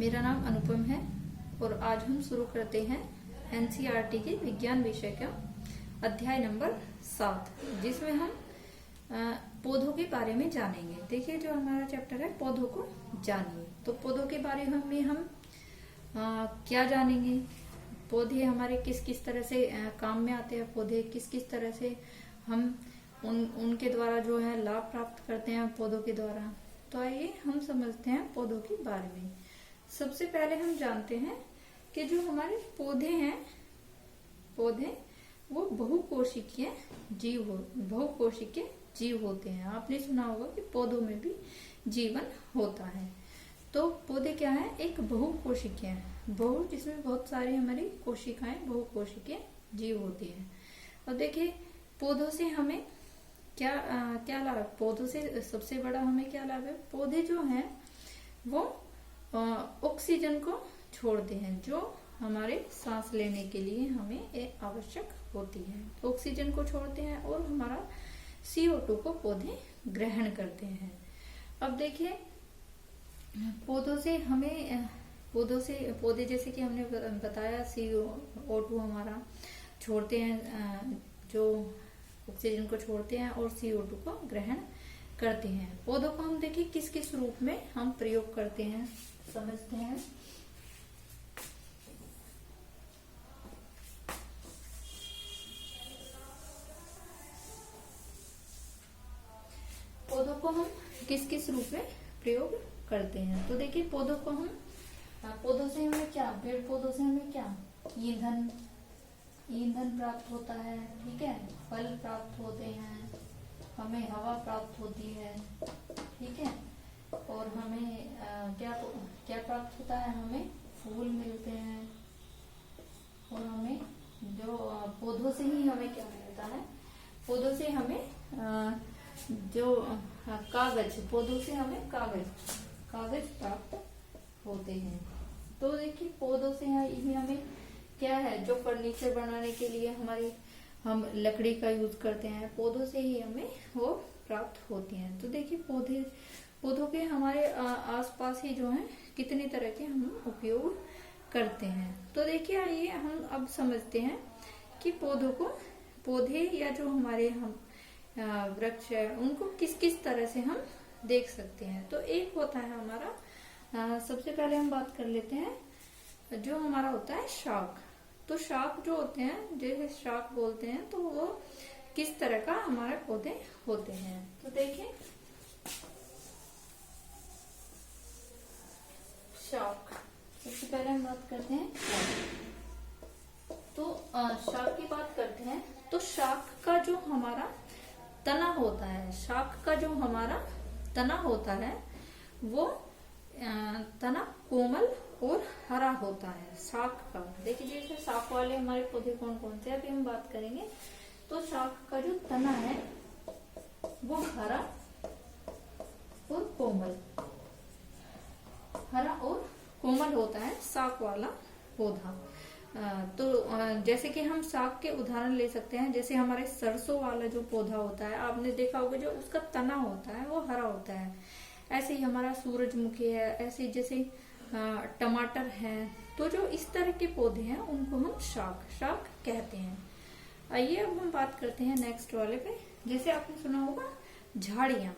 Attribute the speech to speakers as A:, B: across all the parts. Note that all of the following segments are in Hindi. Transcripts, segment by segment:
A: मेरा नाम अनुपम है और आज हम शुरू करते हैं एनसीईआरटी के विज्ञान विषय का अध्याय नंबर 7, जिसमें हम पौधों के बारे में जानेंगे। देखिए, जो हमारा चैप्टर है पौधों को जानिए। तो पौधों के बारे में हम क्या जानेंगे, पौधे हमारे किस किस तरह से काम में आते हैं, पौधे किस किस तरह से हम उनके द्वारा जो है लाभ प्राप्त करते हैं पौधों के द्वारा। तो आइए हम समझते हैं पौधों के बारे में। सबसे पहले हम जानते हैं कि जो हमारे पौधे हैं, पौधे वो बहुकोशिकीय जीव होते हैं। आपने सुना होगा कि पौधों में भी जीवन होता है। तो पौधे क्या है, एक बहुकोशिकीय जिसमें बहुत सारी हमारी कोशिकाएं बहुकोशिकीय जीव होती है। और देखिए, पौधों से हमें क्या लाभ, पौधों से सबसे बड़ा हमें क्या लाभ है। पौधे जो हैं वो ऑक्सीजन को छोड़ते हैं, जो हमारे सांस लेने के लिए हमें आवश्यक होती है। तो ऑक्सीजन को छोड़ते हैं और हमारा CO2 को पौधे ग्रहण करते हैं। अब देखिए, पौधे जैसे कि हमने बताया CO2 हमारा छोड़ते हैं, जो ऑक्सीजन को छोड़ते हैं और CO2 को ग्रहण करते हैं। पौधों को हम देखिए किस किस रूप में हम प्रयोग करते हैं, समझते हैं। पौधों को हम किस किस रूप में प्रयोग करते हैं। तो देखिए, पौधों से हमें क्या, पेड़ पौधों से हमें क्या, ईंधन प्राप्त होता है, ठीक है, फल प्राप्त होते हैं, हमें हवा प्राप्त होती है, ठीक है, और हमें क्या प्राप्त होता है, हमें फूल मिलते हैं, और हमें जो पौधों से ही हमें क्या मिलता है, पौधों से हमें जो कागज, पौधों से हमें कागज प्राप्त होते हैं। तो देखिए, पौधों से ही हमें क्या है, जो फर्नीचर बनाने के लिए हम लकड़ी का यूज करते हैं, पौधों से ही हमें वो प्राप्त होती हैं। तो देखिए, पौधों के हमारे आसपास ही जो है कितने तरह के हम उपयोग करते हैं। तो देखिए, आइए हम अब समझते हैं कि पौधे या जो हमारे वृक्ष है, उनको किस किस तरह से हम देख सकते हैं। तो एक होता है हमारा, सबसे पहले हम बात कर लेते हैं जो हमारा होता है शाख। तो शाख जो होते हैं, जैसे शाख बोलते हैं, तो वो किस तरह का हमारे पौधे होते हैं। तो देखिए, शाख, सबसे पहले हम बात करते हैं शाख। तो शाख की बात करते हैं, तो शाख का जो हमारा तना होता है, शाख का जो हमारा तना होता है, वो तना कोमल और हरा होता है शाख का। देखिए, जैसे शाख वाले हमारे पौधे कौन कौन से अभी हम बात करेंगे। तो शाख का जो तना है वो हरा और कोमल होता है, शाख वाला पौधा। तो जैसे कि हम शाख के उदाहरण ले सकते हैं, जैसे हमारे सरसों वाला जो पौधा होता है, आपने देखा होगा जो उसका तना होता है वो हरा होता है। ऐसे ही हमारा सूरजमुखी है, ऐसे जैसे टमाटर है। तो जो इस तरह के पौधे हैं उनको हम शाख कहते हैं। आइए अब हम बात करते हैं नेक्स्ट वाले पे। जैसे आपने सुना होगा झाड़ियां।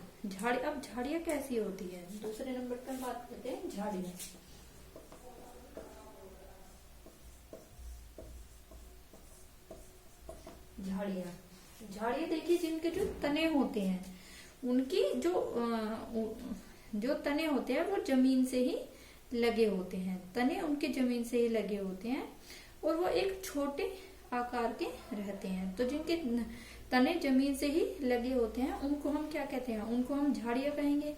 A: अब झाड़ियां कैसी होती है, दूसरे नंबर पे हम बात करते हैं झाड़ियां। झाड़ियां देखिए, जिनके जो तने होते हैं, उनकी जो तने होते हैं वो जमीन से ही लगे होते हैं, तने उनके जमीन से ही लगे होते हैं, और वो एक छोटे आकार के रहते हैं। तो जिनके तने जमीन से ही लगे होते हैं उनको हम क्या कहते हैं, उनको हम झाड़ियां कहेंगे।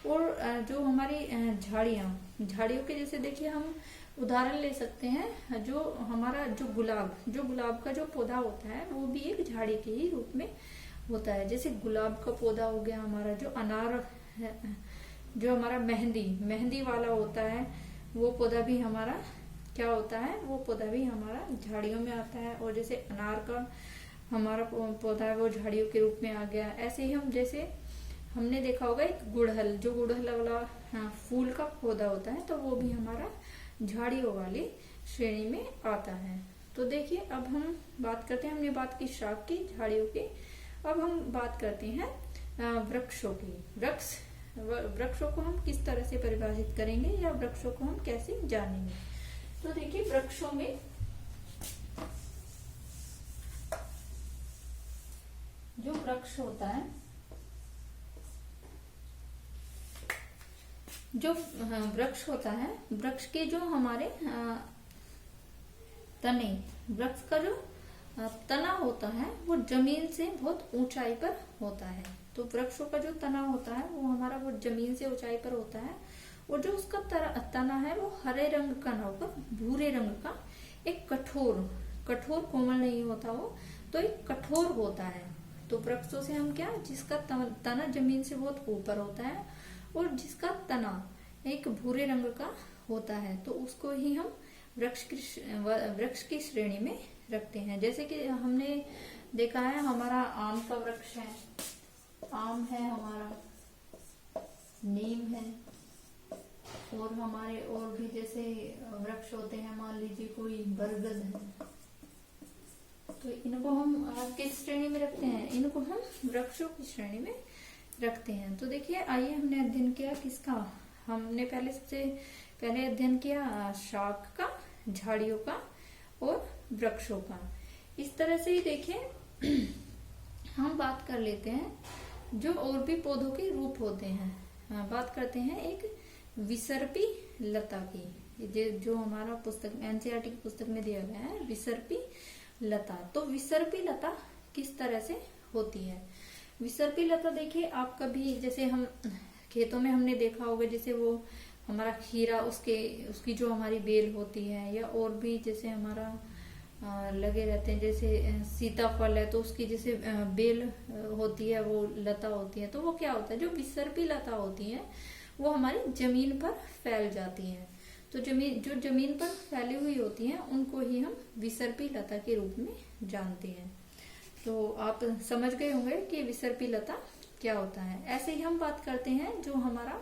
A: और जो हमारी झाड़ियों के जैसे देखिए हम उदाहरण ले सकते हैं, जो हमारा जो गुलाब का जो पौधा होता है वो भी एक झाड़ी के ही रूप में होता है। जैसे गुलाब का पौधा हो गया हमारा, जो अनार है, जो हमारा मेहंदी वाला होता है, वो पौधा भी हमारा क्या होता है, वो पौधा भी हमारा झाड़ियों में आता है। और जैसे अनार का हमारा पौधा है वो झाड़ियों के रूप में आ गया। ऐसे ही हम जैसे हमने देखा होगा एक गुड़हल, जो गुड़हल वाला फूल का पौधा होता है, तो वो भी हमारा झाड़ियों वाली श्रेणी में आता है। तो देखिए अब हम बात करते हैं, हमने बात की शाक की, झाड़ियों की, अब हम बात करते हैं वृक्षों की। वृक्षों को हम किस तरह से परिभाषित करेंगे या वृक्षों को हम कैसे जानेंगे। तो देखिए वृक्षों में जो वृक्ष होता है, जो वृक्ष होता है, वृक्ष के जो हमारे तने, वृक्ष का जो तना होता है वो जमीन से बहुत ऊंचाई पर होता है। तो वृक्षों का जो तना होता है वो हमारा वो जमीन से ऊंचाई पर होता है, और जो उसका तना है वो हरे रंग का ना होकर भूरे रंग का, एक कठोर कोमल नहीं होता वो, तो एक कठोर होता है। तो वृक्षों से हम क्या, जिसका तना जमीन से बहुत ऊपर होता है और जिसका तना एक भूरे रंग का होता है, तो उसको ही हम वृक्ष की श्रेणी में रखते हैं। जैसे कि हमने देखा है हमारा आम का वृक्ष है, आम है हमारा, नीम है, और हमारे और भी जैसे वृक्ष होते हैं, मान लीजिए कोई बरगद है, तो इनको हम किस श्रेणी में रखते हैं, इनको हम वृक्षों की श्रेणी में रखते हैं। तो देखिए आइए हमने अध्ययन किया किसका, हमने सबसे पहले अध्ययन किया शाक का, झाड़ियों का और वृक्षों का। इस तरह से ही देखिए हम बात कर लेते हैं जो और भी पौधों के रूप होते हैं। बात करते हैं एक विसर्पी लता की, जो हमारा पुस्तक एनसीईआरटी की पुस्तक में दिया गया है, विसर्पी लता। तो विसर्पी लता किस तरह से होती है। विसर्पी लता देखिए आप कभी, जैसे हम खेतों में हमने देखा होगा, जैसे वो हमारा खीरा, उसकी जो हमारी बेल होती है, या और भी जैसे हमारा लगे रहते हैं, जैसे सीताफल है तो उसकी जैसे बेल होती है, वो लता होती है, तो वो क्या होता है, जो विसर्पी लता होती है वो हमारी जमीन पर फैल जाती है। तो जो जमीन पर फैली हुई होती है उनको ही हम विसर्पी लता के रूप में जानते हैं। तो आप समझ गए होंगे कि विसर्पी लता क्या होता है। ऐसे ही हम बात करते हैं जो हमारा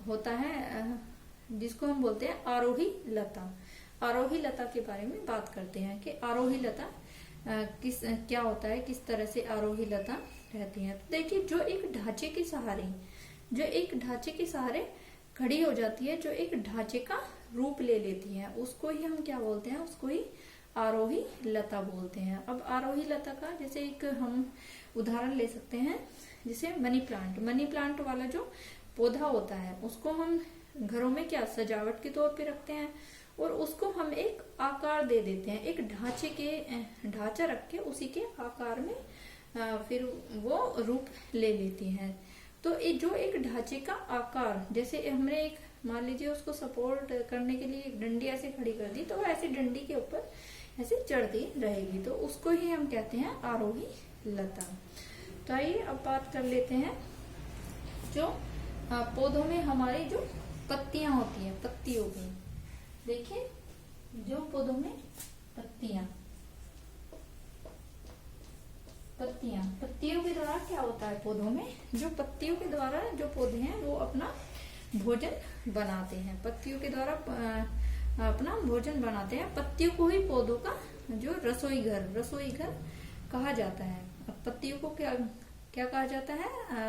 A: होता है, जिसको हम बोलते हैं आरोही लता। आरोही लता के बारे में बात करते हैं कि आरोही लता क्या होता है, किस तरह से आरोही लता रहती है। तो देखिए जो एक ढांचे के सहारे खड़ी हो जाती है, जो एक ढांचे का रूप ले लेती है, उसको ही हम क्या बोलते हैं, उसको ही आरोही लता बोलते हैं। अब आरोही लता का जैसे एक हम उदाहरण ले सकते हैं, जैसे मनी प्लांट वाला जो पौधा होता है उसको हम घरों में क्या सजावट के तौर पे रखते हैं, और उसको हम एक आकार दे देते हैं, एक ढांचा रख के उसी के आकार में फिर वो रूप ले लेती है। तो जो एक ढांचे का आकार, जैसे हमने एक मान लीजिए उसको सपोर्ट करने के लिए एक डंडी ऐसे खड़ी कर दी, तो वो ऐसी डंडी के ऊपर ऐसे चढ़ती रहेगी, तो उसको ही हम कहते हैं आरोही लता। तो आइए अब बात कर लेते हैं जो पौधों में हमारी जो पत्तियां होती हैं, पत्तियों की। देखिए जो पौधों में पत्तियों के द्वारा क्या होता है, पौधों में जो पत्तियों के द्वारा जो पौधे हैं वो अपना भोजन बनाते हैं, पत्तियों के द्वारा अपना भोजन बनाते हैं। पत्तियों को ही पौधों का जो रसोई घर कहा जाता है। अब पत्तियों को क्या कहा जाता है,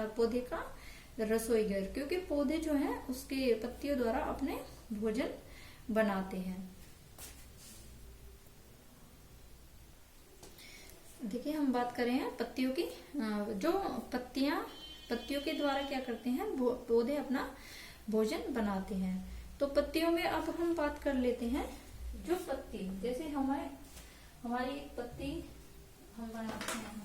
A: पौधे का रसोई घर, क्योंकि पौधे जो हैं उसके पत्तियों द्वारा अपने भोजन बनाते हैं। देखिए हम बात करें हैं पत्तियों की, जो पत्तियों के द्वारा क्या करते हैं, पौधे अपना भोजन बनाते हैं। तो पत्तियों में अब हम बात कर लेते हैं जो पत्ती, जैसे हमारी एक पत्ती हम बनाते हैं,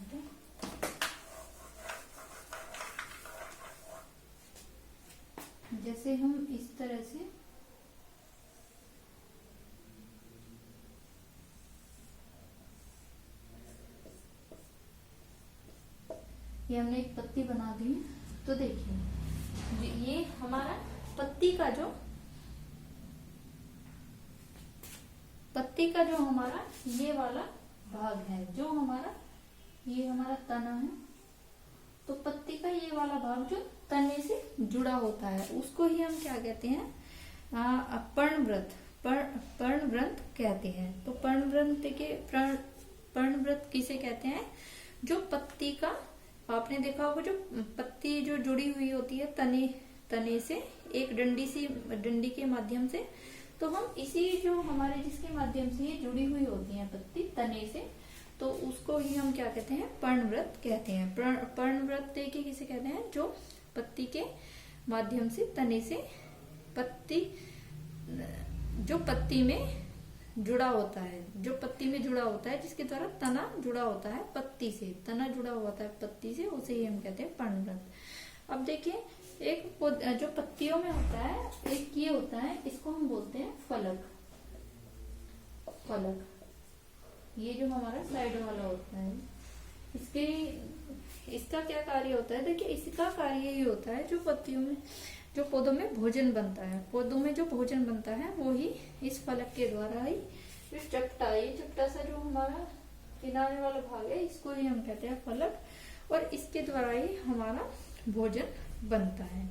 A: जैसे हम इस तरह से ये हमने एक पत्ती बना दी। तो देखिए ये हमारा पत्ती का जो हमारा ये वाला भाग है, जो ये हमारा तना है। तो पत्ती का ये वाला भाग जो तने से जुड़ा होता है उसको ही हम क्या कहते हैं, पर्णवृत्त। पर्णवृत्त कहते हैं। तो पर्णवृत्त किसे कहते हैं, जो पत्ती का, आपने देखा होगा जो पत्ती जो जुड़ी हुई होती है तने से एक डंडी के माध्यम से, तो हम इसी जो हमारे जिसके माध्यम से ये जुड़ी हुई होती है पत्ती तने से, तो उसको ही हम क्या कहते हैं, पर्णवृत्त कहते हैं। पर्णवृत्त देखिए किसे कहते हैं, जो पत्ती के माध्यम से तने से पत्ती, जो पत्ती में जुड़ा होता है, जो पत्ती में जुड़ा होता है, जिसके द्वारा तना जुड़ा होता है पत्ती से, तना जुड़ा होता है पत्ती से, उसे ही हम कहते हैं पर्णवृत्त। अब देखिए एक जो पत्तियों में होता है, एक ये होता है, इसको हम बोलते हैं फलक। फलक ये जो हमारा साइड वाला होता है, इसका क्या कार्य होता है, देखिए इसका कार्य ये होता है, जो पत्तियों में, जो पौधों में भोजन बनता है, पौधों में जो भोजन बनता है वो ही इस फलक के द्वारा ही, जो चपटा सा जो हमारा किनारे वाला भाग है, इसको ही हम कहते हैं फलक, और इसके द्वारा ही हमारा भोजन बनता है।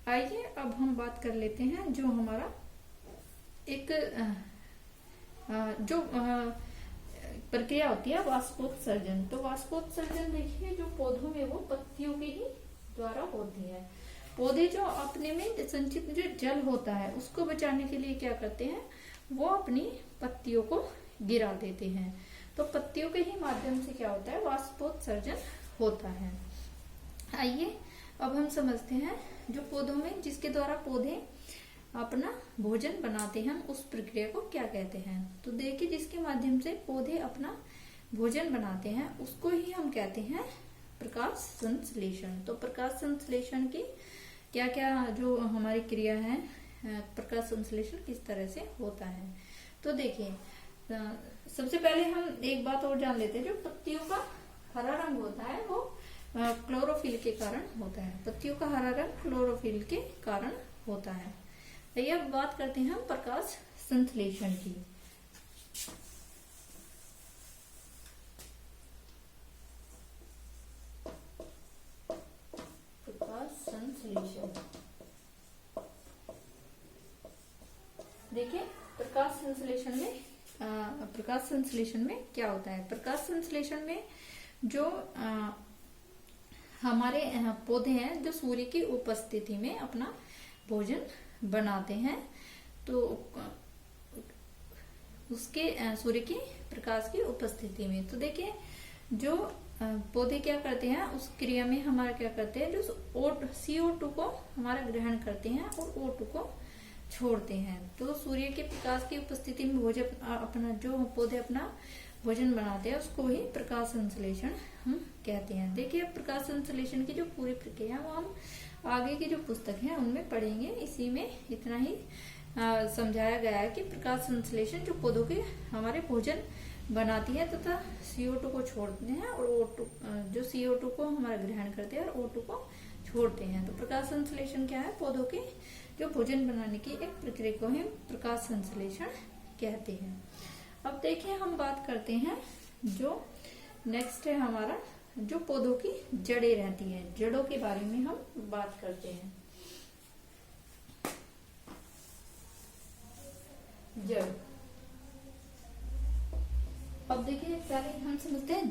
A: आइए अब हम बात कर लेते हैं जो हमारा एक जो प्रक्रिया होती है वाष्पोत्सर्जन। तो वाष्पोत्सर्जन देखिए जो पौधों में वो पत्तियों के ही द्वारा होती है। पौधे जो अपने में संचित जो जल होता है उसको बचाने के लिए क्या करते हैं, वो अपनी पत्तियों को गिरा देते हैं। तो पत्तियों के ही माध्यम से क्या होता है, वाष्पोत्सर्जन होता है। आइए अब हम समझते हैं जो पौधों में, जिसके द्वारा पौधे अपना भोजन बनाते हैं, हम उस प्रक्रिया को क्या कहते हैं। तो देखिए जिसके माध्यम से पौधे अपना भोजन बनाते हैं उसको ही हम कहते हैं प्रकाश संश्लेषण। तो प्रकाश संश्लेषण की क्या क्या जो हमारी क्रिया है, प्रकाश संश्लेषण किस तरह से होता है। तो देखिए सबसे पहले हम एक बात और जान लेते हैं, जो पत्तियों का हरा रंग होता है वो क्लोरोफिल के कारण होता है। पत्तियों का हरा रंग क्लोरोफिल के कारण होता है। तो अब बात करते हैं हम प्रकाश संश्लेषण की। प्रकाश संश्लेषण देखिए प्रकाश संश्लेषण में क्या होता है। प्रकाश संश्लेषण में जो हमारे पौधे हैं जो सूर्य की उपस्थिति में अपना भोजन बनाते हैं, तो उसके सूर्य की प्रकाश की उपस्थिति में, तो देखिए जो पौधे क्या करते हैं उस क्रिया में हमारा क्या करते हैं, जो CO2 को हमारा ग्रहण करते हैं और O2 को छोड़ते हैं। तो सूर्य के प्रकाश की उपस्थिति में भोजन अपना जो पौधे अपना भोजन बनाते हैं उसको ही प्रकाश संश्लेषण हम कहते हैं। देखिए प्रकाश संश्लेषण की जो पूरी प्रक्रिया वो हम आगे की जो पुस्तक है उनमें पढ़ेंगे। इसी में इतना ही समझाया गया है कि प्रकाश संश्लेषण जो पौधों के हमारे भोजन बनाती है तथा CO2 को छोड़ते हैं और O2 जो CO2 को हमारा ग्रहण करते हैं और O2 को छोड़ते हैं। तो प्रकाश संश्लेषण क्या है, पौधों के जो भोजन बनाने की एक प्रक्रिया को हम प्रकाश संश्लेषण कहते हैं। अब देखिए हम बात करते हैं जो नेक्स्ट है हमारा, जो पौधों की जड़ें रहती हैं, जड़ों के बारे में हम बात करते हैं। जड़, अब देखिए पहले हम समझते हैं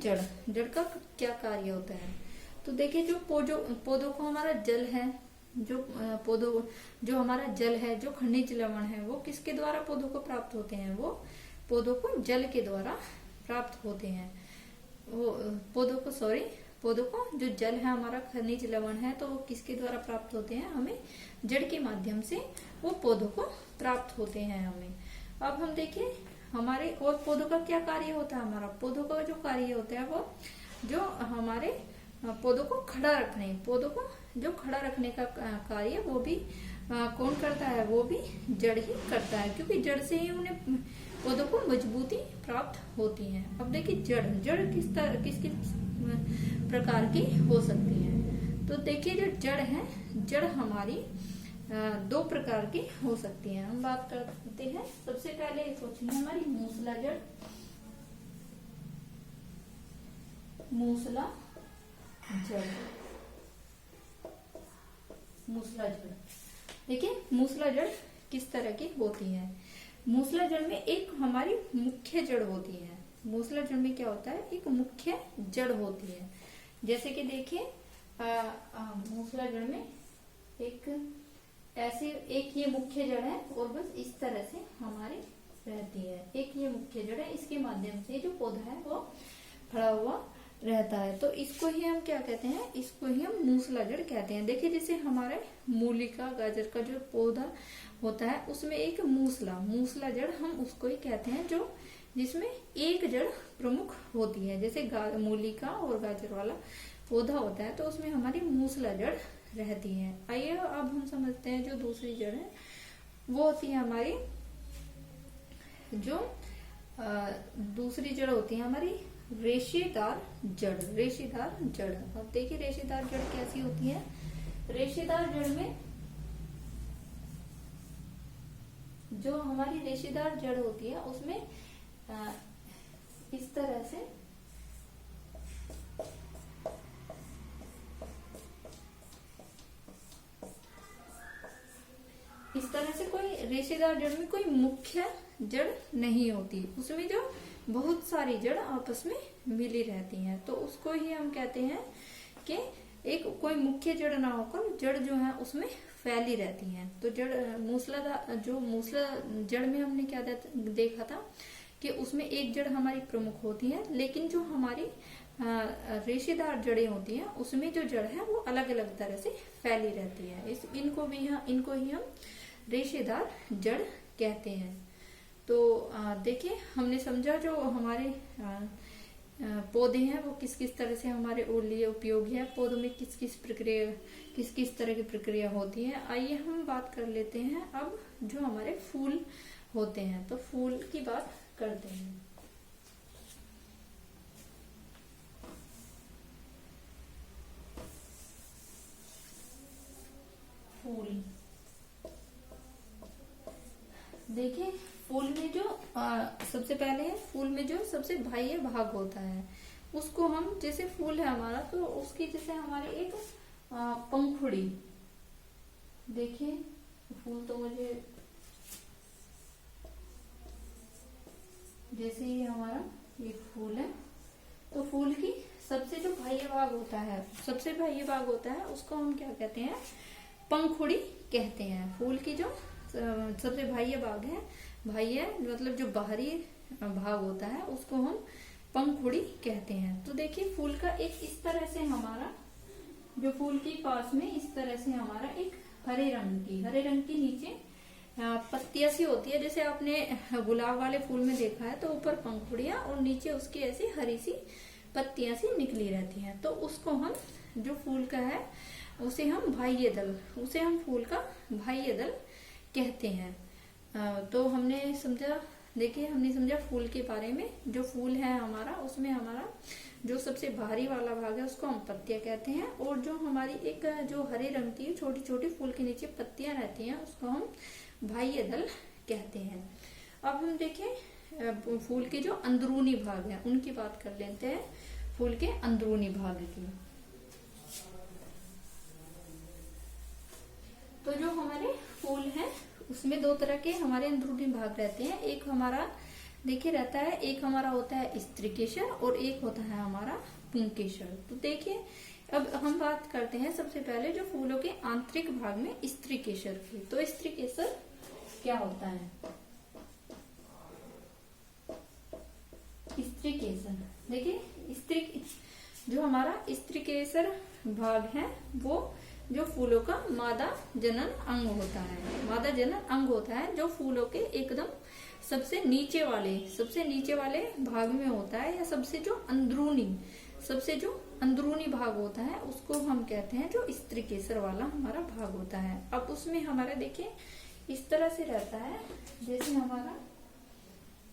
A: जड़ का क्या कार्य होता है। तो देखिए जो पौधों को हमारा जल है, जो हमारा जल है, जो खनिज लवण है, वो किसके द्वारा पौधों को प्राप्त होते हैं, वो पौधों को जल के द्वारा प्राप्त होते हैं। वो पौधों को जो जल है हमारा खनिज लवण है, तो वो किसके द्वारा प्राप्त होते हैं, हमें जड़ के माध्यम से वो पौधों को प्राप्त होते हैं हमें। अब हम देखिए हमारे और पौधों का क्या कार्य होता है, हमारा पौधों का जो कार्य होता है वो जो हमारे पौधों को खड़ा रखने का कार्य वो भी कौन करता है, वो भी जड़ ही करता है, क्योंकि जड़ से ही उन्हें पौधों को मजबूती प्राप्त होती है। अब देखिए जड़ किस प्रकार की हो सकती है। तो देखिए जो जड़ है, जड़ हमारी दो प्रकार की हो सकती है। हम बात करते हैं सबसे पहले होती है हमारी मूसला जड़। मूसला जड़ मूसला जड़। देखिए मूसला जड़ किस तरह की होती है। मूसला जड़ में एक हमारी मुख्य जड़ होती है। मूसला जड़ में क्या होता है, एक मुख्य जड़ होती है। जैसे कि देखिए मूसला जड़ में एक ऐसे एक ये मुख्य जड़ है और बस इस तरह से हमारी रहती है। एक ये मुख्य जड़ है, इसके माध्यम से जो पौधा है वो फड़ा हुआ रहता है। तो इसको ही हम क्या कहते हैं, इसको ही हम मूसला जड़ कहते हैं। देखिए जैसे हमारे मूलिका गाजर का जो पौधा होता है उसमें एक मूसला जड़ हम उसको ही कहते हैं, जो जिसमें एक जड़ प्रमुख होती है। जैसे मूलिका और गाजर वाला पौधा होता है तो उसमें हमारी मूसला जड़ रहती है। आइए अब हम समझते हैं जो दूसरी जड़ है वो होती है हमारी, जो दूसरी जड़ होती है हमारी रेशेदार जड़। रेशेदार जड़, अब देखिए रेशेदार जड़ कैसी होती है। रेशेदार जड़ में जो हमारी रेशेदार जड़ होती है उसमें इस तरह से कोई रेशेदार जड़ में कोई मुख्य जड़ नहीं होती, उसमें जो बहुत सारी जड़ आपस में मिली रहती हैं। तो उसको ही हम कहते हैं कि एक कोई मुख्य जड़ ना होकर जड़ जो है उसमें फैली रहती हैं। तो जड़ मूसला जड़ में हमने क्या देखा था कि उसमें एक जड़ हमारी प्रमुख होती है, लेकिन जो हमारी रेशेदार जड़ें होती हैं उसमें जो जड़ है वो अलग अलग तरह से फैली रहती है। इनको ही हम रेशेदार जड़ कहते हैं। तो देखिए हमने समझा जो हमारे पौधे हैं वो किस किस तरह से हमारे लिए उपयोगी है, पौधों में किस किस तरह की प्रक्रिया होती है। आइए हम बात कर लेते हैं अब जो हमारे फूल होते हैं। तो फूल की बात करते हैं। फूल देखिए फूल में जो सबसे पहले है, फूल में जो सबसे बाह्य भाग होता है उसको हम, जैसे फूल है हमारा तो उसकी जैसे हमारी एक पंखुड़ी, देखिए फूल तो मुझे जैसे ही हमारा ये फूल है तो फूल की सबसे जो बाह्य भाग होता है, सबसे बाह्य भाग होता है उसको हम क्या कहते हैं, पंखुड़ी कहते हैं। फूल की जो सबसे बाह्य भाग है, बाह्य मतलब जो बाहरी भाग होता है उसको हम पंखुड़ी कहते हैं। तो देखिए फूल का एक इस तरह से हमारा जो फूल के पास में इस तरह से हमारा एक हरे रंग की नीचे पत्तियां सी होती है, जैसे आपने गुलाब वाले फूल में देखा है तो ऊपर पंखुड़ियां और नीचे उसकी ऐसी हरी सी पत्तियां सी निकली रहती हैं। तो उसको हम जो फूल का है उसे हम फूल का बाह्य दल कहते हैं। तो हमने समझा फूल के बारे में। जो फूल है हमारा उसमें हमारा जो सबसे बाहरी वाला भाग है उसको हम पत्तियां कहते हैं, और जो हमारी एक जो हरे रंग की छोटी छोटी फूल के नीचे पत्तियां रहती हैं उसको हम बाह्य दल कहते हैं। अब हम देखें फूल के जो अंदरूनी भाग हैं उनकी बात कर लेते हैं। फूल के अंदरूनी भाग की, तो जो हमारे फूल हैं उसमें दो तरह के हमारे अंदरूनी भाग रहते हैं। एक हमारा देखिए रहता है, एक हमारा होता है स्त्रीकेसर और एक होता है हमारा पुंकेसर। तो देखिए अब हम बात करते हैं सबसे पहले जो फूलों के आंतरिक भाग में स्त्रीकेसर की। तो स्त्रीकेसर क्या होता है, स्त्रीकेसर देखिए जो हमारा स्त्रीकेसर भाग है वो जो फूलों का मादा जनन अंग होता है जो फूलों के एकदम सबसे नीचे वाले भाग में होता है, या सबसे जो अंदरूनी भाग होता है उसको हम कहते हैं जो स्त्रीकेसर वाला हमारा भाग होता है। अब उसमें हमारा देखिए इस तरह से रहता है, जैसे हमारा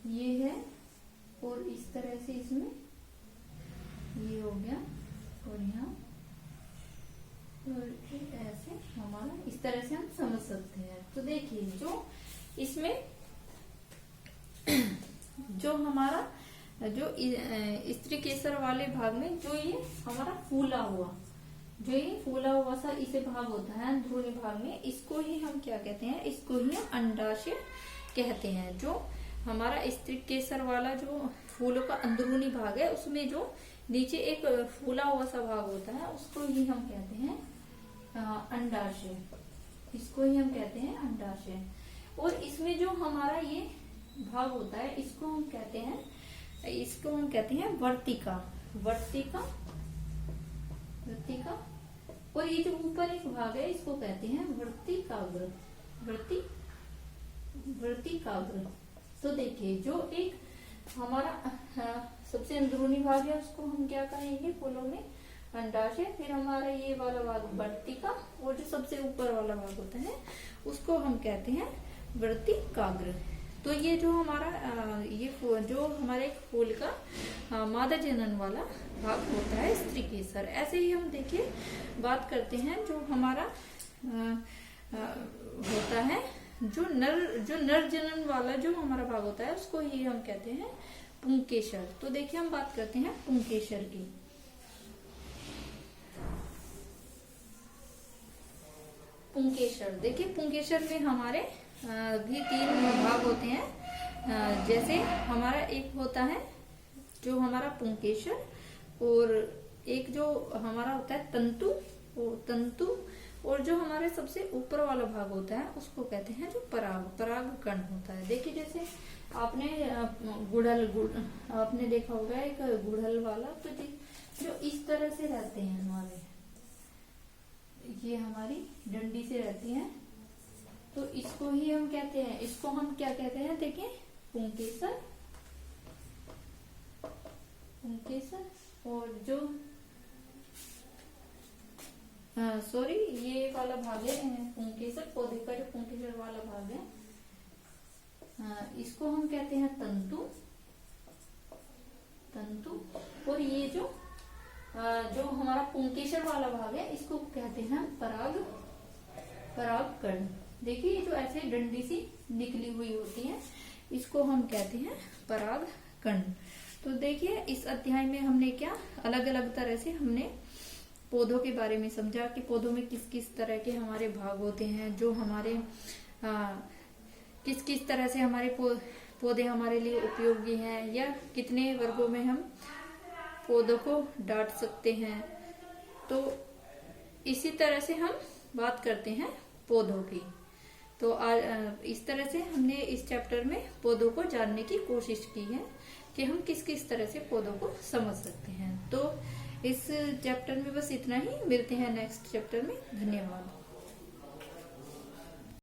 A: ये है और इस तरह से इसमें ये हो गया और यहाँ ऐसे हमारा इस तरह से हम समझ सकते हैं। तो देखिए जो इसमें जो हमारा जो स्त्रीकेसर वाले भाग में जो ये हमारा फूला हुआ जो ये फूला हुआ सा इसे भाग होता है अंदरूनी भाग में, इसको ही हम क्या कहते हैं, इसको ही हम अंडाशय कहते हैं। जो हमारा स्त्री केसर वाला जो फूलों का अंदरूनी भाग है, उसमें जो नीचे एक फूला हुआ सा भाग होता है, उसको ही हम कहते हैं अंडाशय। इसको ही हम कहते हैं अंडाशय। और इसमें जो हमारा ये भाग होता है, इसको हम कहते हैं वर्तिका। वर्तिका, वर्तिका। और ये जो ऊपर एक भाग है, इसको कहते हैं वर्तिकाग्र। वर्तिकाग्र। तो देखिए, जो एक हमारा सबसे अंदरूनी भाग है, उसको हम क्या कहेंगे फूलों में, अंडाशय। फिर हमारा ये वाला भाग वर्तिका, और जो सबसे ऊपर वाला भाग होता है, उसको हम कहते हैं वर्तिकाग्र। तो ये जो हमारा जो हमारे एक फूल का मादा जनन वाला भाग होता है स्त्री केसर। ऐसे ही हम देखिए बात करते हैं जो हमारा होता है जो नर जनन वाला जो हमारा भाग होता है, उसको ही हम कहते हैं पुंकेसर। तो देखिए हम बात करते हैं पुंकेसर की। पुंकेसर, देखिए पुंकेसर में हमारे भी 3 भाग होते हैं। जैसे हमारा एक होता है जो हमारा पुंकेसर, और एक जो हमारा होता है तंतु, और जो हमारे सबसे ऊपर वाला भाग होता है, उसको कहते हैं जो पराग कण होता है। देखिए जैसे आपने आपने देखा होगा एक गुड़हल वाला, तो जो इस तरह से रहते हैं हमारे, ये हमारी डंडी से रहती हैं, तो इसको ही हम कहते हैं, इसको हम क्या कहते हैं, देखिए पुंकेसर। और जो ये वाला भाग है पुंकेसर, पौधे का जो पुंकेसर वाला भाग है, इसको हम कहते हैं तंतु। और ये जो हमारा पुंकेसर वाला भाग है, इसको कहते हैं परागकण। देखिए ये जो ऐसे डंडी सी निकली हुई होती है, इसको हम कहते हैं परागकण। तो देखिए इस अध्याय में हमने क्या अलग अलग तरह से हमने पौधों के बारे में समझा कि पौधों में किस किस तरह के हमारे भाग होते हैं, जो हमारे किस किस तरह से हमारे पौधे हमारे लिए उपयोगी हैं, या कितने वर्गों में हम पौधों को डांट सकते हैं। तो इसी तरह से हम बात करते हैं पौधों की। तो इस तरह से हमने इस चैप्टर में पौधों को जानने की कोशिश की है कि हम किस किस तरह से पौधों को समझ सकते हैं। तो इस चैप्टर में बस इतना ही, मिलते हैं नेक्स्ट चैप्टर में। धन्यवाद।